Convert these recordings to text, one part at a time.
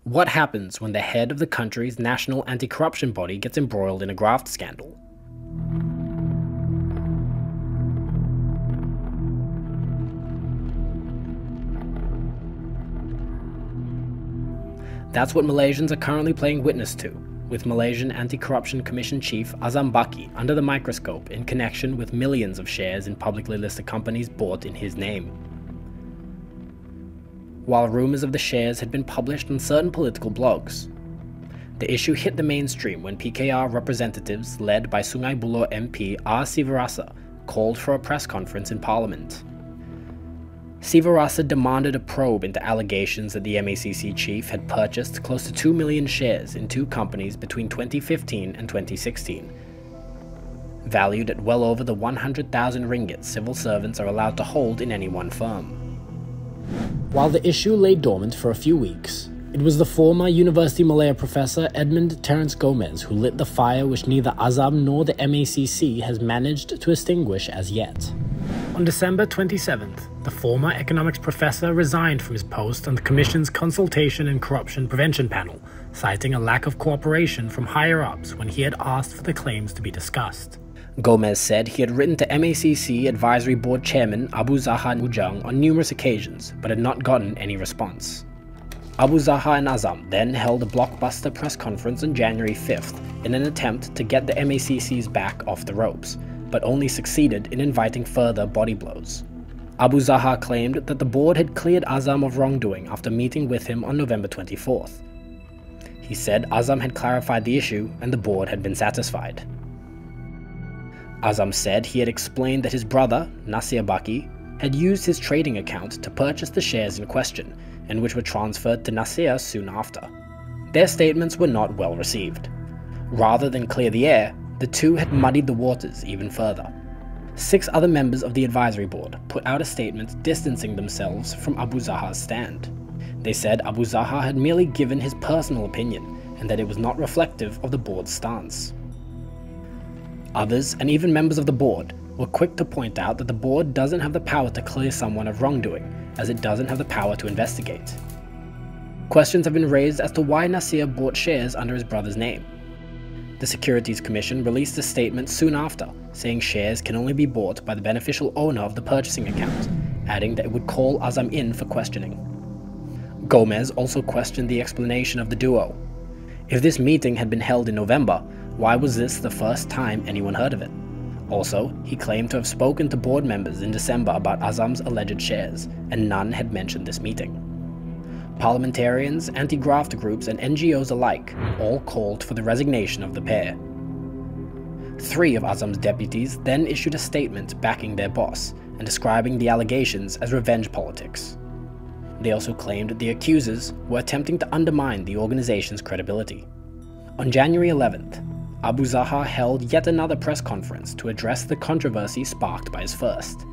What happens when the head of the country's national anti-corruption body gets embroiled in a graft scandal? That's what Malaysians are currently playing witness to, with Malaysian Anti-Corruption Commission Chief Azam Baki under the microscope in connection with millions of shares in publicly listed companies bought in his name. While rumours of the shares had been published on certain political blogs, the issue hit the mainstream when PKR representatives led by Sungai Buloh MP R. Sivarasa called for a press conference in Parliament. Sivarasa demanded a probe into allegations that the MACC chief had purchased close to 2 million shares in two companies between 2015 and 2016, valued at well over the 100,000 ringgit civil servants are allowed to hold in any one firm. While the issue lay dormant for a few weeks, it was the former University Malaya professor Edmund Terence Gomez who lit the fire which neither Azam nor the MACC has managed to extinguish as yet. On December 27th, the former economics professor resigned from his post on the Commission's Consultation and Corruption Prevention Panel, citing a lack of cooperation from higher-ups when he had asked for the claims to be discussed. Gomez said he had written to MACC Advisory Board Chairman Abu Zahar on numerous occasions, but had not gotten any response. Abu Zahar and Azam then held a blockbuster press conference on January 5th in an attempt to get the MACC's back off the ropes, but only succeeded in inviting further body blows. Abu Zahar claimed that the board had cleared Azam of wrongdoing after meeting with him on November 24th. He said Azam had clarified the issue and the board had been satisfied. Azam said he had explained that his brother, Azam Baki, had used his trading account to purchase the shares in question, and which were transferred to Nasir soon after. Their statements were not well received. Rather than clear the air, the two had muddied the waters even further. 6 other members of the advisory board put out a statement distancing themselves from Abu Zahar's stand. They said Abu Zahar had merely given his personal opinion and that it was not reflective of the board's stance. Others, and even members of the board, were quick to point out that the board doesn't have the power to clear someone of wrongdoing, as it doesn't have the power to investigate. Questions have been raised as to why Nasir bought shares under his brother's name. The Securities Commission released a statement soon after, saying shares can only be bought by the beneficial owner of the purchasing account, adding that it would call Azam in for questioning. Gomez also questioned the explanation of the duo. If this meeting had been held in November, why was this the first time anyone heard of it? Also, he claimed to have spoken to board members in December about Azam's alleged shares, and none had mentioned this meeting. Parliamentarians, anti-graft groups, and NGOs alike all called for the resignation of the pair. 3 of Azam's deputies then issued a statement backing their boss and describing the allegations as revenge politics. They also claimed that the accusers were attempting to undermine the organization's credibility. On January 11th, Abu Zahar held yet another press conference to address the controversy sparked by his first,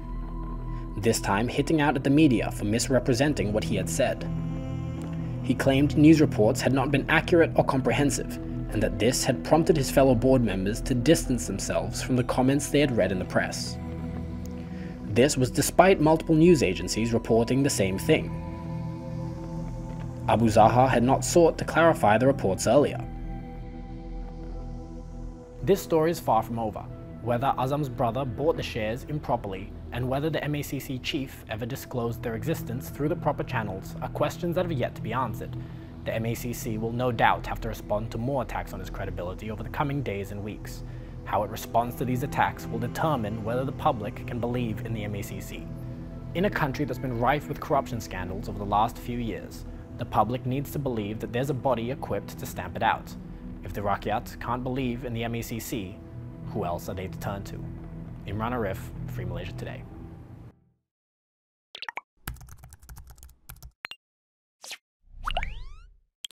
this time hitting out at the media for misrepresenting what he had said. He claimed news reports had not been accurate or comprehensive, and that this had prompted his fellow board members to distance themselves from the comments they had read in the press. This was despite multiple news agencies reporting the same thing. Abu Zahar had not sought to clarify the reports earlier. This story is far from over. Whether Azam's brother bought the shares improperly and whether the MACC chief ever disclosed their existence through the proper channels are questions that have yet to be answered. The MACC will no doubt have to respond to more attacks on its credibility over the coming days and weeks. How it responds to these attacks will determine whether the public can believe in the MACC. In a country that's been rife with corruption scandals over the last few years, the public needs to believe that there's a body equipped to stamp it out. If the Rakyat can't believe in the MACC, who else are they to turn to? Imran Arif, Free Malaysia Today.